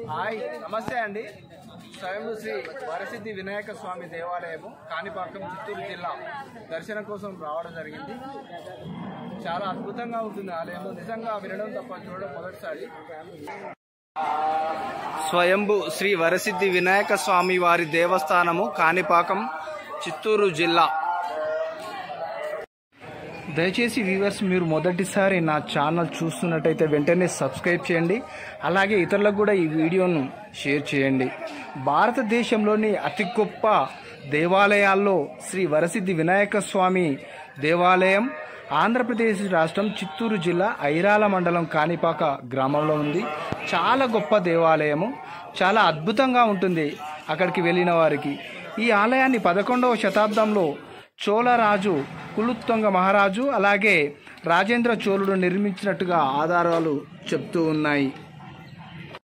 Hi నమస్తే అండి. స్వయంభూ శ్రీ వరసిద్ధి వినాయక స్వామి దేవాలయము కాణిపాకం చిత్తూరు జిల్లా దర్శనం కోసం రావడం జరిగింది. చాలా అద్భుతంగా ఉంటుంది ఆలయము. నిజంగా వినడం తప్ప చూడడం మొదటిసారి. స్వయంభూ శ్రీ వరసిద్ధి వినాయక స్వామి వారి దేవస్థానము కాణిపాకం చిత్తూరు జిల్లా. దయచేసి వ్యూవర్స్, మీరు మొదటిసారి నా ఛానల్ చూస్తున్నట్టయితే వెంటనే సబ్స్క్రైబ్ చేయండి. అలాగే ఇతరులకు కూడా ఈ వీడియోను షేర్ చేయండి. భారతదేశంలోని అతి గొప్ప దేవాలయాల్లో శ్రీ వరసిద్ధి వినాయక స్వామి దేవాలయం ఆంధ్రప్రదేశ్ రాష్ట్రం చిత్తూరు జిల్లా ఐరాల మండలం కాణిపాక గ్రామంలో ఉంది. చాలా గొప్ప దేవాలయము, చాలా అద్భుతంగా ఉంటుంది అక్కడికి వెళ్ళిన వారికి. ఈ ఆలయాన్ని 11వ శతాబ్దంలో చోళరాజు కులుత్తుంగ మహారాజు అలాగే రాజేంద్ర చోళుడు నిర్మించినట్టుగా ఆధారాలు చెప్తూ ఉన్నాయి.